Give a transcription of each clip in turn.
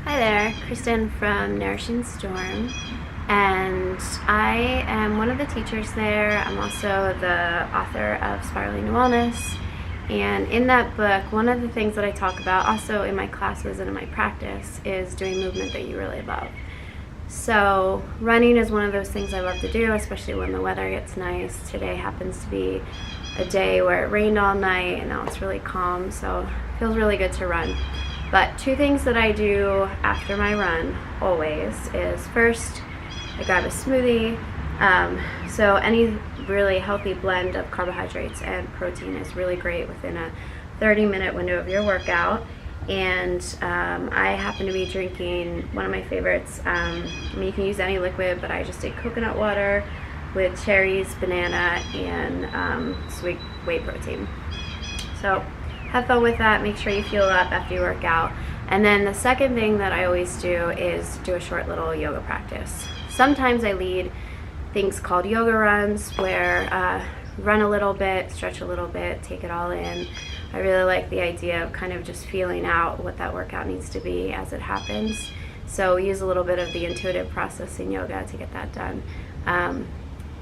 Hi there, Kristen from Nourishing Storm, and I am one of the teachers there. I'm also the author of Spiraling to Wellness, and in that book, one of the things that I talk about also in my classes and in my practice is doing movement that you really love. So running is one of those things I love to do, especially when the weather gets nice. Today happens to be a day where it rained all night and now it's really calm, so it feels really good to run. But two things that I do after my run always is first, I grab a smoothie. So any really healthy blend of carbohydrates and protein is really great within a 30-minute window of your workout. And I happen to be drinking one of my favorites. I mean, you can use any liquid, but I just did coconut water with cherries, banana, and sweet whey protein. So have fun with that. Make sure you fuel up after you work out. And then the second thing that I always do is do a short little yoga practice. Sometimes I lead things called yoga runs where run a little bit, stretch a little bit, take it all in. I really like the idea of kind of just feeling out what that workout needs to be as it happens. So use a little bit of the intuitive process in yoga to get that done.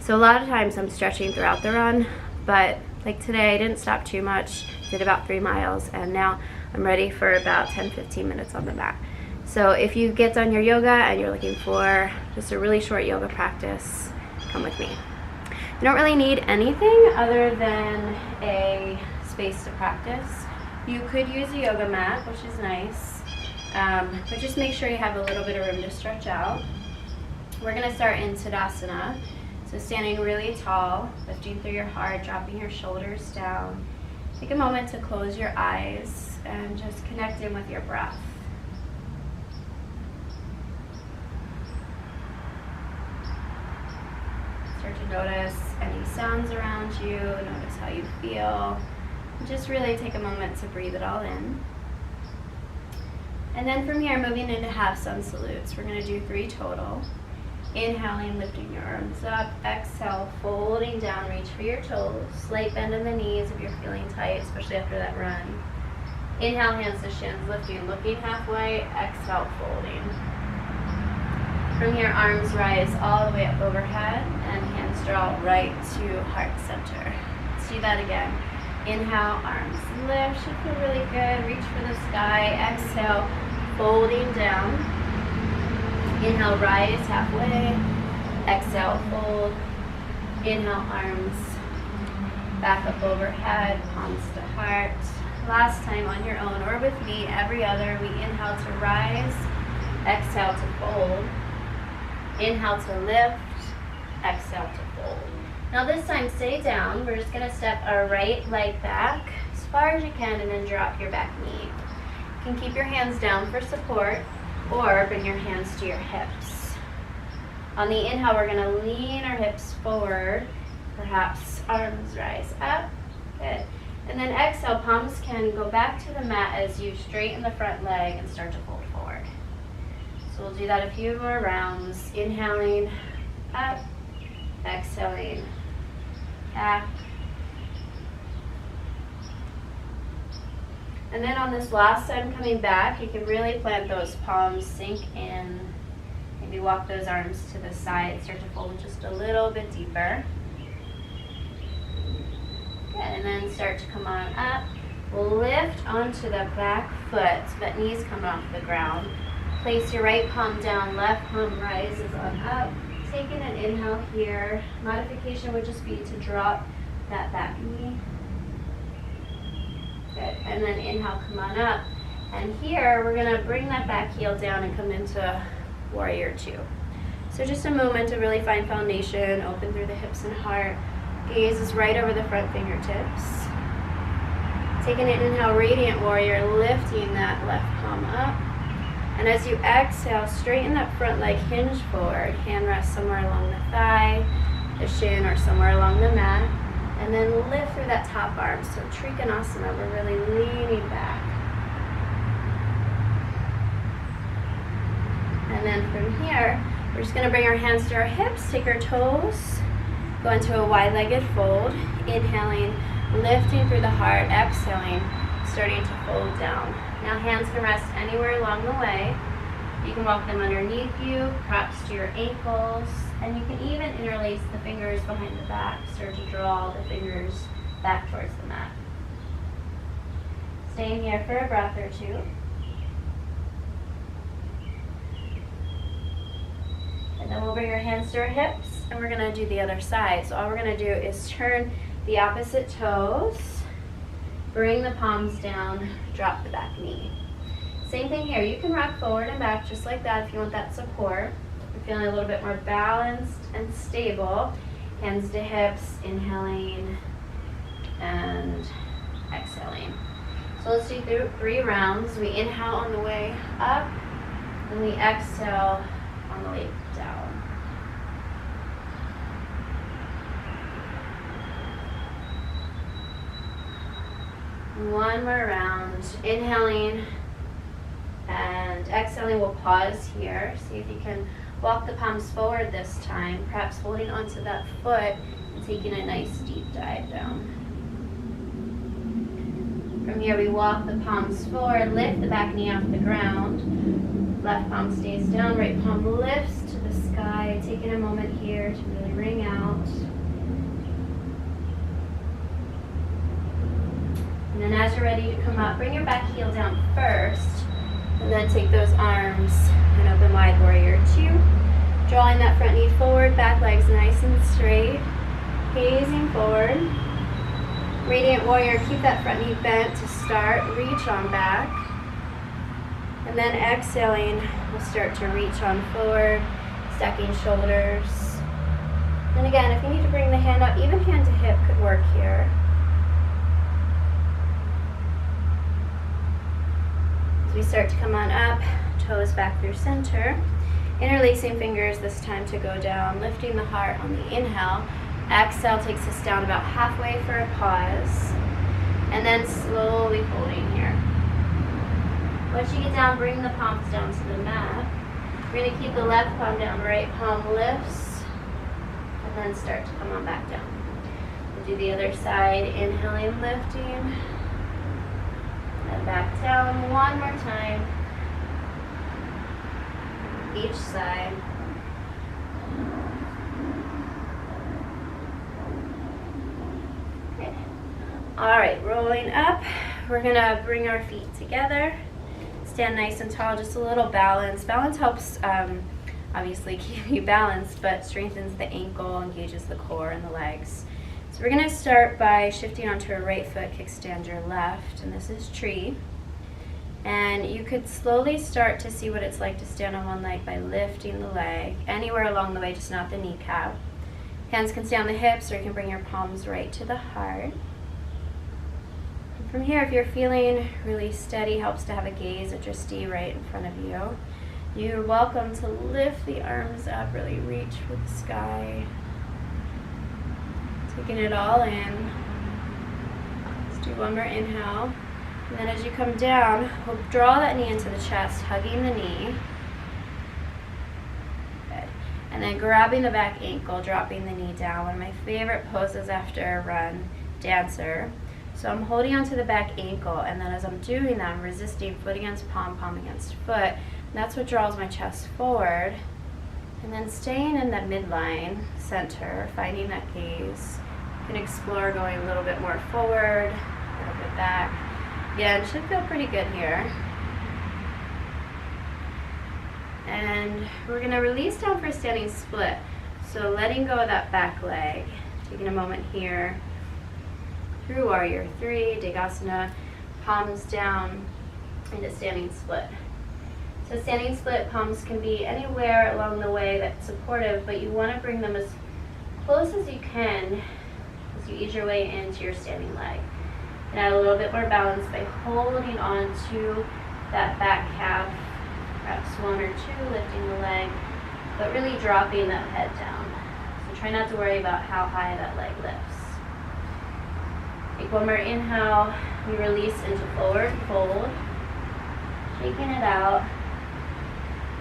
So a lot of times I'm stretching throughout the run, but like today I didn't stop too much, did about 3 miles, and now I'm ready for about 10-15 minutes on the mat. So if you get done your yoga and you're looking for just a really short yoga practice, come with me. You don't really need anything other than a space to practice. You could use a yoga mat, which is nice, but just make sure you have a little bit of room to stretch out. We're going to start in Tadasana. So standing really tall, lifting through your heart, dropping your shoulders down. Take a moment to close your eyes and just connect in with your breath. Start to notice any sounds around you, notice how you feel. Just really take a moment to breathe it all in. And then from here, moving into half sun salutes. We're going to do 3 total. Inhaling, lifting your arms up. Exhale, folding down, reach for your toes. Slight bend in the knees if you're feeling tight, especially after that run. Inhale, hands to shins, lifting, looking halfway. Exhale, folding. From here, arms rise all the way up overhead and hands draw right to heart center. Let's do that again. Inhale, arms lift, should feel really good. Reach for the sky. Exhale, folding down. Inhale, rise halfway. Exhale, fold. Inhale, arms back up overhead, palms to heart. Last time on your own or with me, every other. We inhale to rise. Exhale to fold. Inhale to lift. Exhale to fold. Now this time, stay down. We're just going to step our right leg back as far as you can and then drop your back knee. You can keep your hands down for support, or bring your hands to your hips. On the inhale, we're going to lean our hips forward, perhaps arms rise up. Good. And then exhale, palms can go back to the mat as you straighten the front leg and start to fold forward. So we'll do that a few more rounds. Inhaling up, exhaling back. And then on this last time coming back, you can really plant those palms, sink in. Maybe walk those arms to the side, start to fold just a little bit deeper. Good, and then start to come on up. We'll lift onto the back foot so that knees come off the ground. Place your right palm down, left palm rises on up. Taking an inhale here. Modification would just be to drop that back knee. Good. And then inhale, come on up. And here, we're going to bring that back heel down and come into Warrior 2. So just a moment to really find foundation, open through the hips and heart. Gaze is right over the front fingertips. Taking an inhale, Radiant Warrior, lifting that left palm up. And as you exhale, straighten that front leg, hinge forward. Hand rests somewhere along the thigh, the shin, or somewhere along the mat. And then lift through that top arm. So Trikonasana, we're really leaning back. And then from here, we're just going to bring our hands to our hips, take our toes, go into a wide-legged fold. Inhaling, lifting through the heart, exhaling, starting to fold down. Now hands can rest anywhere along the way. You can walk them underneath you, perhaps to your ankles, and you can even interlace the fingers behind the back. Start to draw the fingers back towards the mat. Staying here for a breath or two. And then we'll bring our hands to our hips, and we're going to do the other side. So all we're going to do is turn the opposite toes, bring the palms down, drop the back knee. Same thing here. You can rock forward and back just like that if you want that support. You're feeling a little bit more balanced and stable. Hands to hips, inhaling and exhaling. So let's do 3 rounds. We inhale on the way up, and we exhale on the way down. One more round. Inhaling and exhaling. We'll pause here. See if you can walk the palms forward this time, perhaps holding onto that foot and taking a nice deep dive down. From here, we walk the palms forward, lift the back knee off the ground. Left palm stays down, right palm lifts to the sky. Taking a moment here to really ring out. And then as you're ready to come up, bring your back heel down first. And then take those arms and open wide, warrior 2. Drawing that front knee forward, back legs nice and straight. Gazing forward. Radiant warrior, keep that front knee bent to start. Reach on back. And then exhaling, we'll start to reach on forward, stacking shoulders. And again, if you need to bring the hand up, even hand to hip could work here. We start to come on up, toes back through center, interlacing fingers this time to go down, lifting the heart on the inhale. Exhale takes us down about halfway for a pause, and then slowly folding here. Once you get down, bring the palms down to the mat. We're going to keep the left palm down, right palm lifts, and then start to come on back down. We'll do the other side, inhaling, lifting. And back down one more time, each side. Okay. All right, rolling up. We're gonna bring our feet together, stand nice and tall, just a little balance. Balance helps obviously keep you balanced, but strengthens the ankle, engages the core and the legs. So we're going to start by shifting onto a right foot, kickstand your left, and this is tree. And you could slowly start to see what it's like to stand on one leg by lifting the leg anywhere along the way, just not the kneecap. Hands can stay on the hips, or you can bring your palms right to the heart. And from here, if you're feeling really steady, helps to have a gaze at your stee right in front of you. You're welcome to lift the arms up, really reach for the sky. Taking it all in. Let's do one more inhale. And then as you come down, we'll draw that knee into the chest, hugging the knee. Good. And then grabbing the back ankle, dropping the knee down. One of my favorite poses after a run, dancer. So I'm holding onto the back ankle, and then as I'm doing that, I'm resisting foot against palm, palm against foot. And that's what draws my chest forward. And then staying in that midline center, finding that gaze. You can explore going a little bit more forward, a little bit back. Again, it should feel pretty good here. And we're going to release down for a standing split. So letting go of that back leg, taking a moment here. Through warrior 3, Degasana, palms down into standing split. So standing split, palms can be anywhere along the way that's supportive, but you want to bring them as close as you can as you ease your way into your standing leg. And add a little bit more balance by holding on to that back calf, perhaps 1 or 2, lifting the leg, but really dropping that head down. So try not to worry about how high that leg lifts. Take one more inhale, we release into forward fold, shaking it out,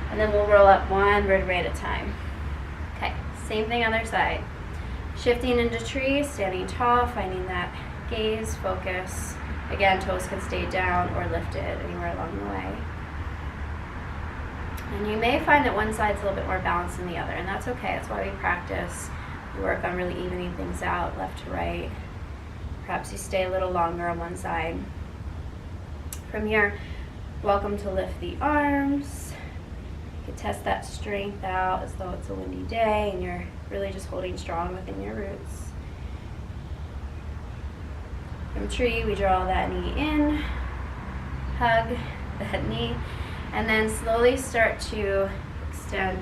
and then we'll roll up one vertebrae at a time. Okay, same thing other side. Shifting into tree, standing tall, finding that gaze, focus. Again, toes can stay down or lifted anywhere along the way. And you may find that one side's a little bit more balanced than the other, and that's okay. That's why we practice. We work on really evening things out, left to right. Perhaps you stay a little longer on one side. From here, welcome to lift the arms. You can test that strength out as though it's a windy day and you're really just holding strong within your roots. From tree, we draw that knee in, hug that knee, and then slowly start to extend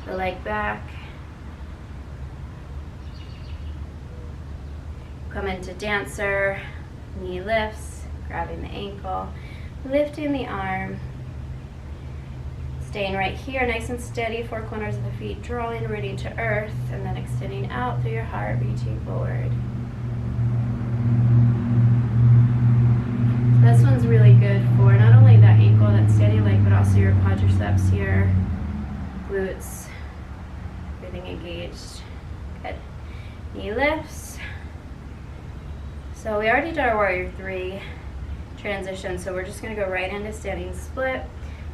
the leg back. Come into dancer, knee lifts, grabbing the ankle, lifting the arm, staying right here, nice and steady, four corners of the feet, drawing, rooting to earth, and then extending out through your heart, reaching forward. This one's really good for not only that ankle, that steady leg, but also your quadriceps here, glutes, everything engaged. Good. Knee lifts. So we already did our warrior three transition, so we're just going to go right into standing split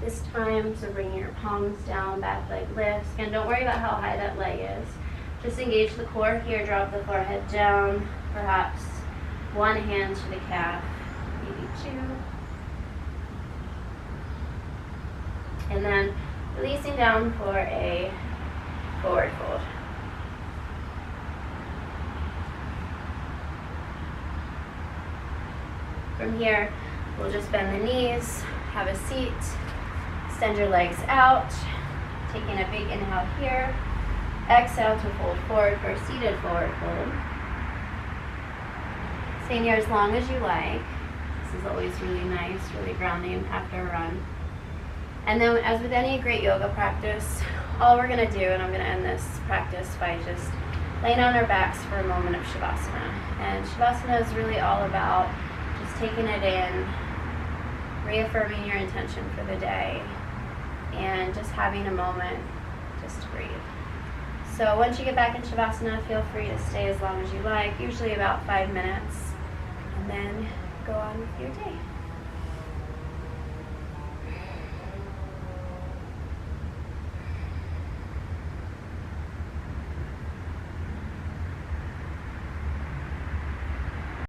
this time. So bring your palms down, back leg lifts. And don't worry about how high that leg is. Just engage the core here, drop the forehead down, perhaps one hand to the calf, maybe two. And then releasing down for a forward fold. From here, we'll just bend the knees, have a seat, extend your legs out, taking a big inhale here, exhale to fold forward for a seated forward fold. Staying here as long as you like. This is always really nice, really grounding after a run. And then as with any great yoga practice, all we're gonna do, and I'm gonna end this practice by just laying on our backs for a moment of Shavasana. And Shavasana is really all about just taking it in, reaffirming your intention for the day, and just having a moment just to breathe. So once you get back in Shavasana, feel free to stay as long as you like, usually about 5 minutes, and then go on with your day.